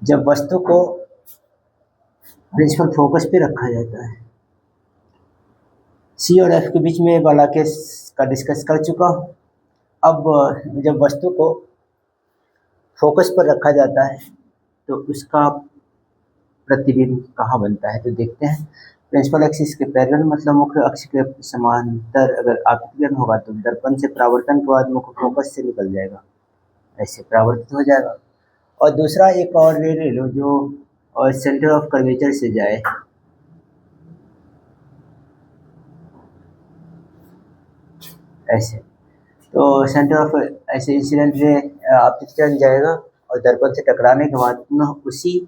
जब वस्तु को प्रिंसिपल फोकस पे रखा जाता है। सी और एफ के बीच में वाला केस का डिस्कस कर चुका हूँ। अब जब वस्तु को फोकस पर रखा जाता है तो उसका प्रतिबिंब कहाँ बनता है, तो देखते हैं। प्रिंसिपल एक्सिस के पैरेलल मतलब मुख्य अक्ष के समांतर अगर आपतित होगा तो दर्पण से परावर्तन के बाद मुख्य फोकस से निकल जाएगा, ऐसे परावर्तित हो जाएगा। और दूसरा एक और रे ले लो जो सेंटर ऑफ कर्वेचर से जाए, ऐसे। तो सेंटर ऑफ ऐसे इंसिडेंट रे आपतित किरण जाएगा और दर्पण से टकराने के बाद पुनः उसी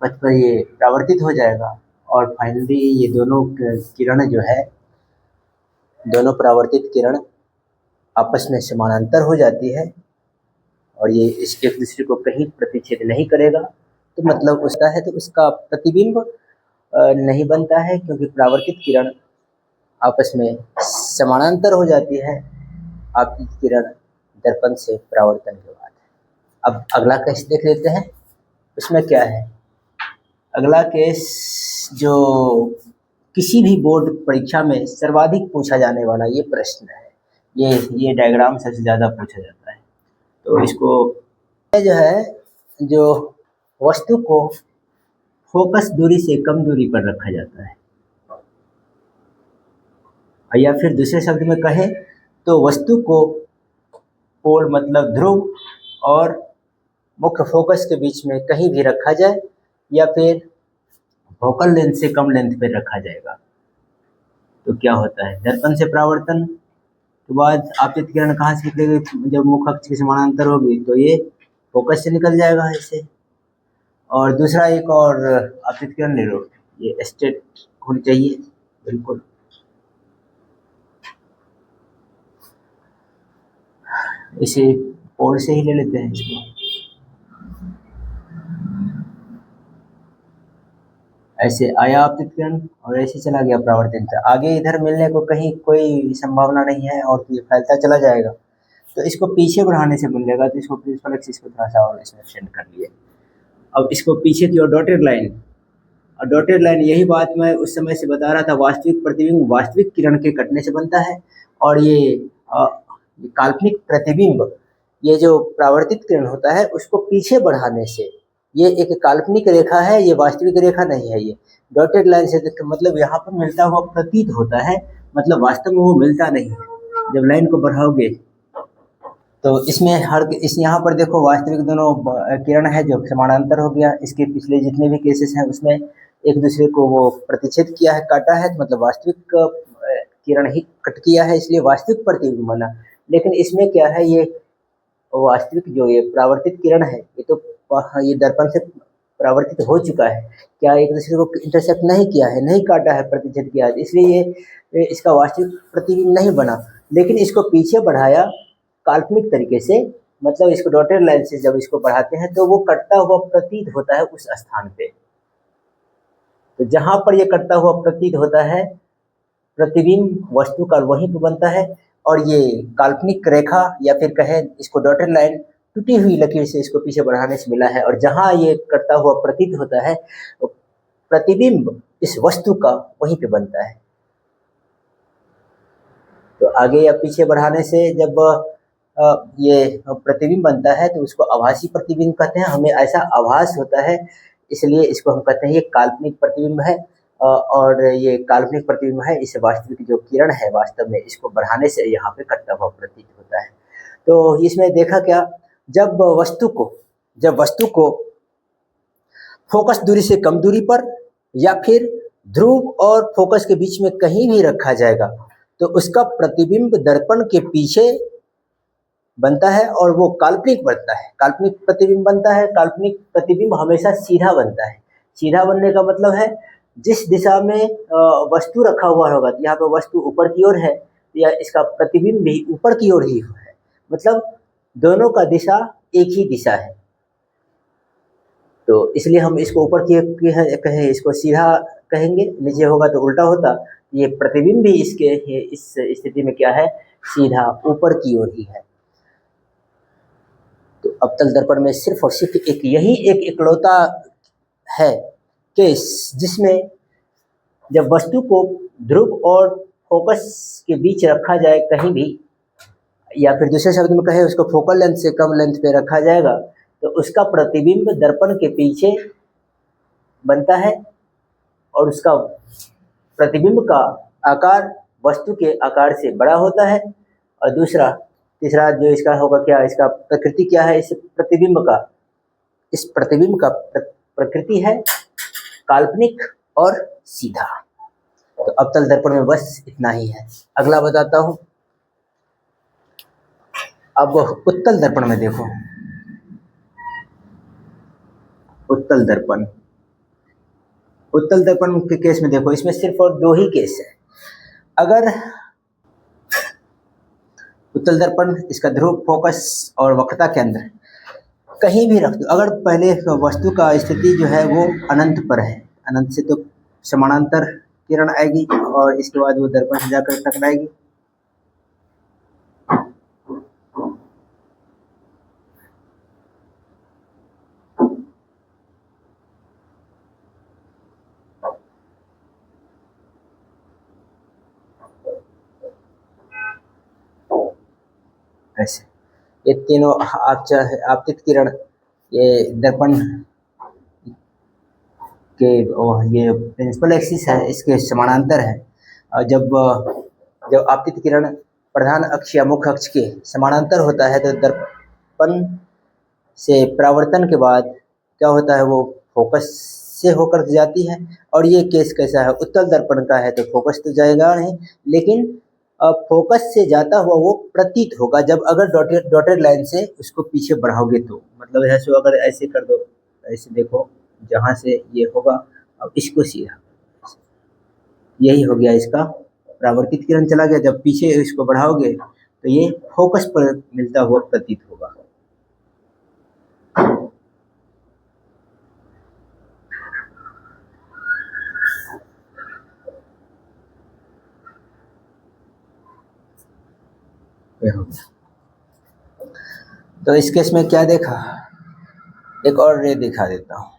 पथ पर ये परावर्तित हो जाएगा और फाइनली ये दोनों किरण जो है, दोनों परावर्तित किरण आपस में समानांतर हो जाती है और ये इस एक दूसरे को कहीं प्रतिच्छेद नहीं करेगा। तो मतलब उसका है तो उसका प्रतिबिंब नहीं बनता है क्योंकि परावर्तित किरण आपस में समानांतर हो जाती है आपतित किरण दर्पण से परावर्तन के बाद। अब अगला केस देख लेते हैं, उसमें क्या है। अगला केस जो किसी भी बोर्ड परीक्षा में सर्वाधिक पूछा जाने वाला ये प्रश्न है, ये डायग्राम सबसे ज़्यादा पूछा जाता है। तो इसको जो है, जो वस्तु को फोकस दूरी से कम दूरी पर रखा जाता है, या फिर दूसरे शब्द में कहें तो वस्तु को पोल मतलब ध्रुव और मुख्य फोकस के बीच में कहीं भी रखा जाए या फिर फोकल लेंथ से कम लेंथ पे रखा जाएगा तो क्या होता है, दर्पण से परावर्तन के बाद आपतित किरण कहाँ से निकलेगी, जब मुख्य अक्ष के समानांतर होगी तो ये फोकस से निकल जाएगा ऐसे। और दूसरा एक और आपतित किरण ले लो, ये स्ट्रेट होनी चाहिए बिल्कुल, इसे पोल से ही ले लेते हैं इसको, ऐसे आया आपतित किरण और ऐसे चला गया परावर्तित, आगे इधर मिलने को कहीं कोई संभावना नहीं है और ये फैलता चला जाएगा। तो इसको पीछे बढ़ाने से मिलेगा, तो इसको प्रिंसिपल एक्सिस को थोड़ा सा और इसमें एक्सटेंड कर लिए। अब इसको पीछे की ओर डॉटेड लाइन, और डॉटेड लाइन यही बात मैं उस समय से बता रहा था, वास्तविक प्रतिबिंब वास्तविक किरण के कटने से बनता है और ये काल्पनिक प्रतिबिंब, ये जो परावर्तित किरण होता है उसको पीछे बढ़ाने से, ये एक काल्पनिक रेखा है, ये वास्तविक रेखा नहीं है। ये डॉटेड लाइन से मतलब यहाँ पर मिलता हुआ प्रतीत होता है, मतलब वास्तव में वो मिलता नहीं है। जब लाइन को बढ़ाओगे तो इसमें इस यहाँ पर देखो वास्तविक दोनों किरण है जो समानांतर हो गया, इसके पिछले जितने भी केसेस हैं उसमें एक दूसरे को वो प्रतिच्छेद किया है, काटा है, तो मतलब वास्तविक किरण ही कट किया है, इसलिए वास्तविक प्रतिबिंब बना। लेकिन इसमें क्या है, ये वास्तविक जो ये परावर्तित किरण है ये तो ये दर्पण से परावर्तित हो चुका है, क्या एक दूसरे को इंटरसेप्ट नहीं किया है, नहीं काटा है, प्रतिच्छेद किया है, इसलिए ये इसका वास्तविक प्रतिबिंब नहीं बना। लेकिन इसको पीछे बढ़ाया काल्पनिक तरीके से, मतलब इसको डॉटेड लाइन से जब इसको बढ़ाते हैं तो वो कटता हुआ प्रतीत होता है उस स्थान पे। तो जहां पर ये कटता हुआ प्रतीत होता है प्रतिबिंब वस्तु का वहीं पे बनता है, और ये काल्पनिक रेखा या फिर कहें इसको डॉटेड लाइन टूटी हुई लकीर से इसको पीछे बढ़ाने से मिला है, और जहां ये कटता हुआ प्रतीत होता है प्रतिबिंब इस वस्तु का वहीं पे बनता है। तो आगे या पीछे बढ़ाने से जब ये प्रतिबिंब बनता है तो उसको आभासी प्रतिबिंब कहते हैं, हमें ऐसा आभास होता है इसलिए इसको हम कहते हैं ये काल्पनिक प्रतिबिंब है। और ये काल्पनिक प्रतिबिंब है, इसे वास्तविक जो किरण है वास्तव में इसको बढ़ाने से यहाँ पे कटता हुआ प्रतीत होता है। तो इसमें देखा क्या, जब वस्तु को फोकस दूरी से कम दूरी पर या फिर ध्रुव और फोकस के बीच में कहीं भी रखा जाएगा तो उसका प्रतिबिंब दर्पण के पीछे बनता है और वो काल्पनिक बनता है, काल्पनिक प्रतिबिंब बनता है। काल्पनिक प्रतिबिंब हमेशा सीधा बनता है। सीधा बनने का मतलब है जिस दिशा में वस्तु रखा हुआ होगा, यहाँ पे वस्तु ऊपर की ओर है या इसका प्रतिबिंब भी ऊपर की ओर ही है, मतलब दोनों का दिशा एक ही दिशा है। तो इसलिए हम इसको ऊपर की कहें, इसको सीधा कहेंगे, नीचे होगा तो उल्टा होता। ये प्रतिबिंब भी इसके इस स्थिति में क्या है, सीधा ऊपर की ओर ही है। तो अवतल दर्पण में सिर्फ और सिर्फ एक यही एक इकलौता है केस जिसमें जब वस्तु को ध्रुव और फोकस के बीच रखा जाए कहीं भी, या फिर दूसरे शब्द में कहें उसको फोकल लेंथ से कम लेंथ पे रखा जाएगा, तो उसका प्रतिबिंब दर्पण के पीछे बनता है और उसका प्रतिबिंब का आकार वस्तु के आकार से बड़ा होता है। और तीसरा जो इसका होगा क्या, इसका प्रकृति क्या है इस प्रतिबिंब का, इस प्रतिबिंब का प्रकृति है काल्पनिक और सीधा। तो अवतल दर्पण में बस इतना ही है। अगला बताता हूं। अब उत्तल दर्पण में देखो, उत्तल दर्पण के केस में देखो, इसमें सिर्फ और दो ही केस है। अगर उत्तल दर्पण इसका ध्रुव, फोकस और वक्रता केंद्र कहीं भी रख दो, अगर पहले वस्तु का स्थिति जो है वो अनंत पर है, अनंत से तो समानांतर किरण आएगी और इसके बाद वो दर्पण से जाकर टकराएगी। ऐसे ये तीनों आपतित किरण ये दर्पण के ये प्रिंसिपल एक्सिस है, इसके समानांतर है। और जब आपतित किरण प्रधान अक्ष या मुख्य अक्ष के समानांतर होता है तो दर्पण से परावर्तन के बाद क्या होता है, वो फोकस से होकर जाती है। और ये केस कैसा है, उत्तल दर्पण का है तो फोकस तो जाएगा नहीं, लेकिन फोकस से जाता हुआ वो प्रतीत होगा जब अगर डॉटेड लाइन से उसको पीछे बढ़ाओगे तो, मतलब ऐसे अगर ऐसे कर दो, ऐसे देखो जहाँ से ये होगा, अब इसको सीधा, यही हो गया इसका परावर्तित किरण चला गया। जब पीछे इसको बढ़ाओगे तो ये फोकस पर मिलता हुआ प्रतीत होगा। तो इस केस में क्या देखा, एक और रे दिखा देता हूं।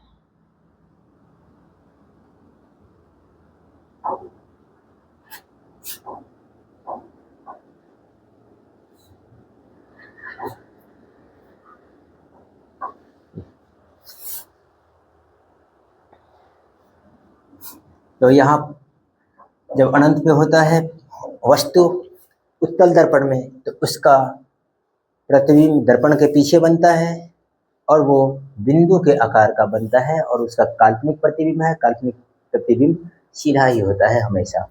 तो यहाँ जब अनंत पे होता है वस्तु उत्तल दर्पण में, तो उसका प्रतिबिंब दर्पण के पीछे बनता है और वो बिंदु के आकार का बनता है और उसका काल्पनिक प्रतिबिंब है। काल्पनिक प्रतिबिंब सीधा ही होता है हमेशा।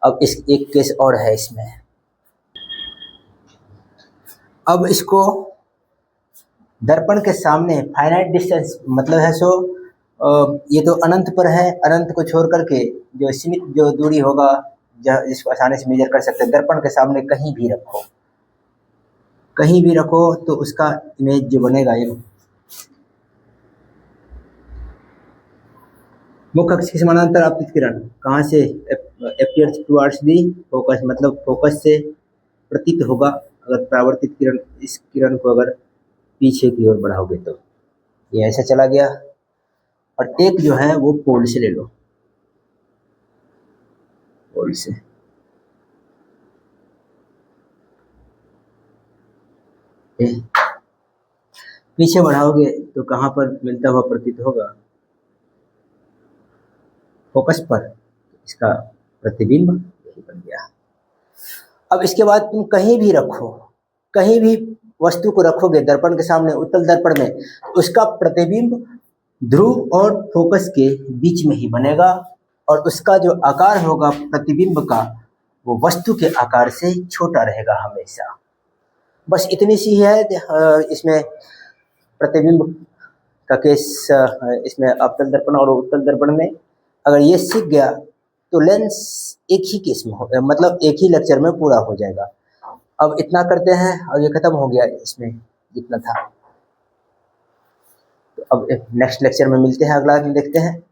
अब इस एक केस और है इसमें, अब इसको दर्पण के सामने फाइनाइट डिस्टेंस, मतलब है सो ये तो अनंत पर है, अनंत को छोड़ करके जो सीमित जो दूरी होगा जिसको आसानी से मेजर कर सकते हैं, दर्पण के सामने कहीं भी रखो तो उसका इमेज जो बनेगा, ये मुख्य अक्ष के समानांतर आपतित किरण कहाँ से अपीयर्स टुवर्ड्स दी फोकस, मतलब फोकस से प्रतीत होगा। अगर परावर्तित किरण इस किरण को अगर पीछे की ओर बढ़ाओगे तो ये ऐसा चला गया। और एक जो है वो पोल से ले लो, पोल से पीछे बढ़ाओगे तो कहाँ पर मिलता हुआ प्रतीत होगा, फोकस पर, इसका प्रतिबिंब यही बन गया। अब इसके बाद तुम कहीं भी रखो, कहीं भी वस्तु को रखोगे दर्पण के सामने उत्तल दर्पण में, उसका प्रतिबिंब ध्रुव और फोकस के बीच में ही बनेगा और उसका जो आकार होगा प्रतिबिंब का, वो वस्तु के आकार से छोटा रहेगा हमेशा। बस इतनी सी है इसमें प्रतिबिंब का केस। इसमें अवतल दर्पण और उत्तल दर्पण में अगर ये सीख गया तो लेंस एक ही केस में हो, मतलब एक ही लेक्चर में पूरा हो जाएगा। अब इतना करते हैं और ये खत्म हो गया इसमें जितना था। तो अब नेक्स्ट लेक्चर में मिलते हैं, अगला देखते हैं।